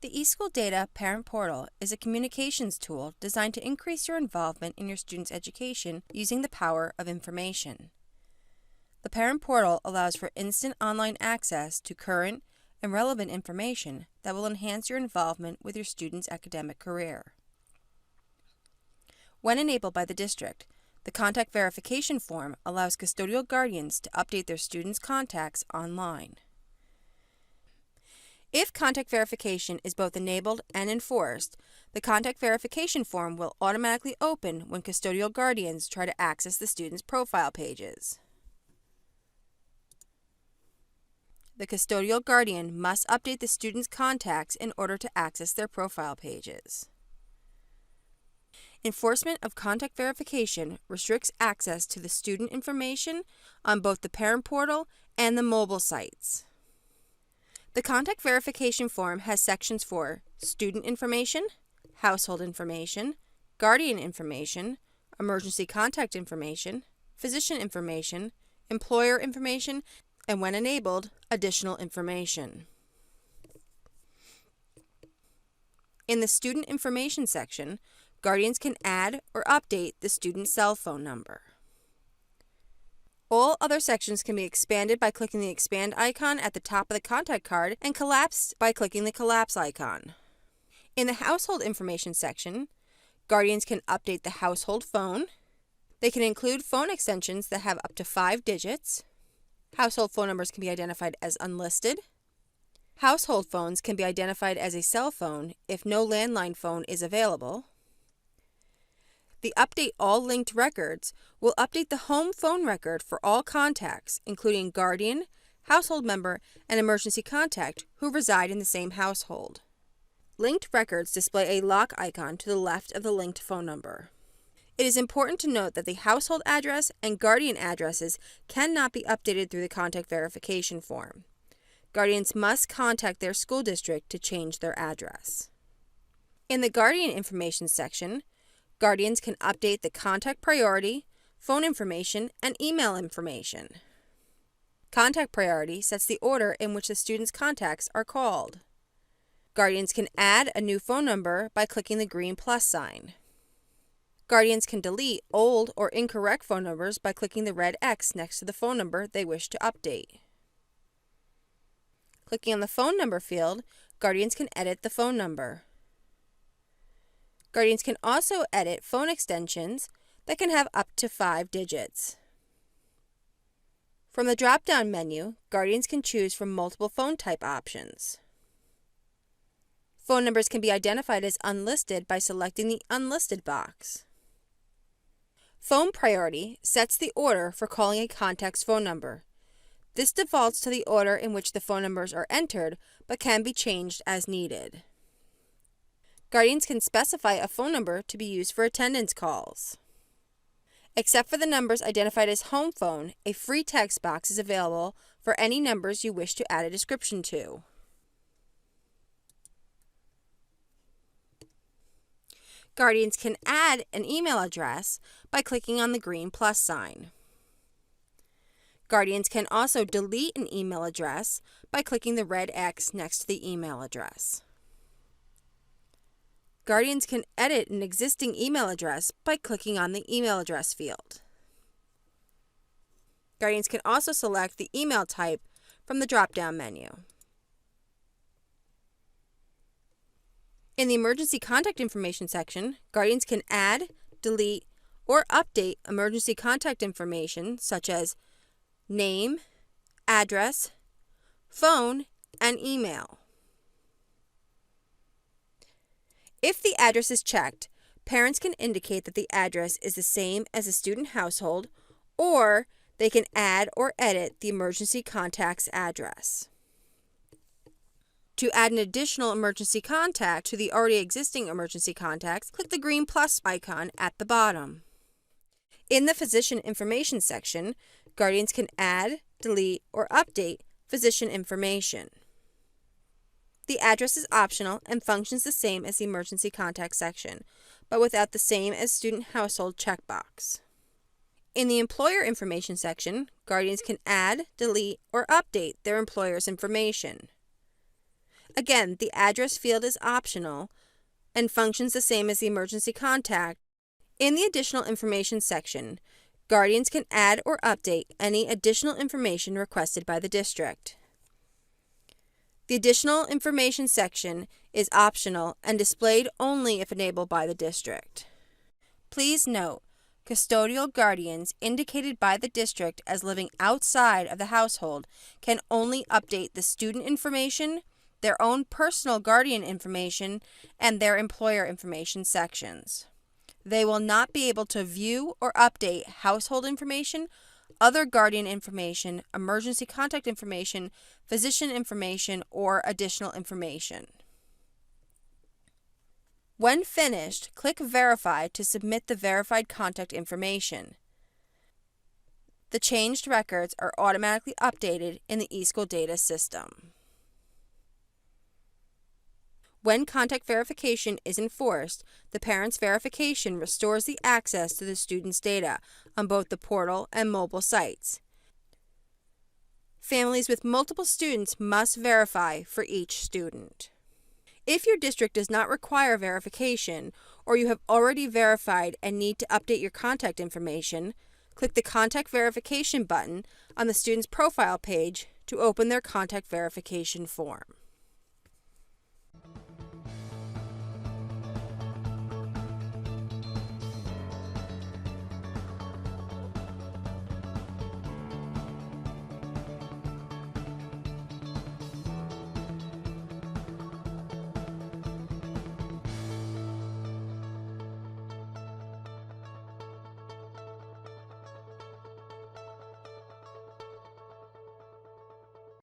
The eSchool Data Parent Portal is a communications tool designed to increase your involvement in your students' education using the power of information. The Parent Portal allows for instant online access to current and relevant information that will enhance your involvement with your students' academic career. When enabled by the district, the Contact Verification Form allows custodial guardians to update their students' contacts online. If contact verification is both enabled and enforced, the Contact Verification Form will automatically open when custodial guardians try to access the student's profile pages. The custodial guardian must update the student's contacts in order to access their profile pages. Enforcement of contact verification restricts access to the student information on both the Parent Portal and the mobile sites. The Contact Verification Form has sections for student information, household information, guardian information, emergency contact information, physician information, employer information, and when enabled, additional information. In the student information section, guardians can add or update the student's cell phone number. All other sections can be expanded by clicking the expand icon at the top of the contact card and collapsed by clicking the collapse icon. In the household information section, guardians can update the household phone. They can include phone extensions that have up to 5 digits. Household phone numbers can be identified as unlisted. Household phones can be identified as a cell phone if no landline phone is available. The Update All Linked Records will update the home phone record for all contacts, including guardian, household member, and emergency contact who reside in the same household. Linked records display a lock icon to the left of the linked phone number. It is important to note that the household address and guardian addresses cannot be updated through the Contact Verification Form. Guardians must contact their school district to change their address. In the Guardian Information section, guardians can update the contact priority, phone information, and email information. Contact priority sets the order in which the student's contacts are called. Guardians can add a new phone number by clicking the green plus sign. Guardians can delete old or incorrect phone numbers by clicking the red X next to the phone number they wish to update. Clicking on the phone number field, guardians can edit the phone number. Guardians can also edit phone extensions that can have up to 5 digits. From the drop-down menu, guardians can choose from multiple phone type options. Phone numbers can be identified as unlisted by selecting the Unlisted box. Phone priority sets the order for calling a contact's phone number. This defaults to the order in which the phone numbers are entered, but can be changed as needed. Guardians can specify a phone number to be used for attendance calls. Except for the numbers identified as home phone, a free text box is available for any numbers you wish to add a description to. Guardians can add an email address by clicking on the green plus sign. Guardians can also delete an email address by clicking the red X next to the email address. Guardians can edit an existing email address by clicking on the email address field. Guardians can also select the email type from the drop-down menu. In the Emergency Contact Information section, guardians can add, delete, or update emergency contact information such as name, address, phone, and email. If the address is checked, parents can indicate that the address is the same as the student household, or they can add or edit the emergency contact's address. To add an additional emergency contact to the already existing emergency contacts, click the green plus icon at the bottom. In the Physician Information section, guardians can add, delete, or update physician information. The address is optional and functions the same as the emergency contact section, but without the same as student household checkbox. In the Employer Information section, guardians can add, delete, or update their employer's information. Again, the address field is optional and functions the same as the emergency contact. In the additional information section, guardians can add or update any additional information requested by the district. The additional information section is optional and displayed only if enabled by the district. Please note, custodial guardians indicated by the district as living outside of the household can only update the student information, their own personal guardian information, and their employer information sections. They will not be able to view or update household information, other guardian information, emergency contact information, physician information, or additional information. When finished, click Verify to submit the verified contact information. The changed records are automatically updated in the eSchool data system. When contact verification is enforced, the parent's verification restores the access to the student's data on both the portal and mobile sites. Families with multiple students must verify for each student. If your district does not require verification, or you have already verified and need to update your contact information, click the Contact Verification button on the student's profile page to open their contact verification form.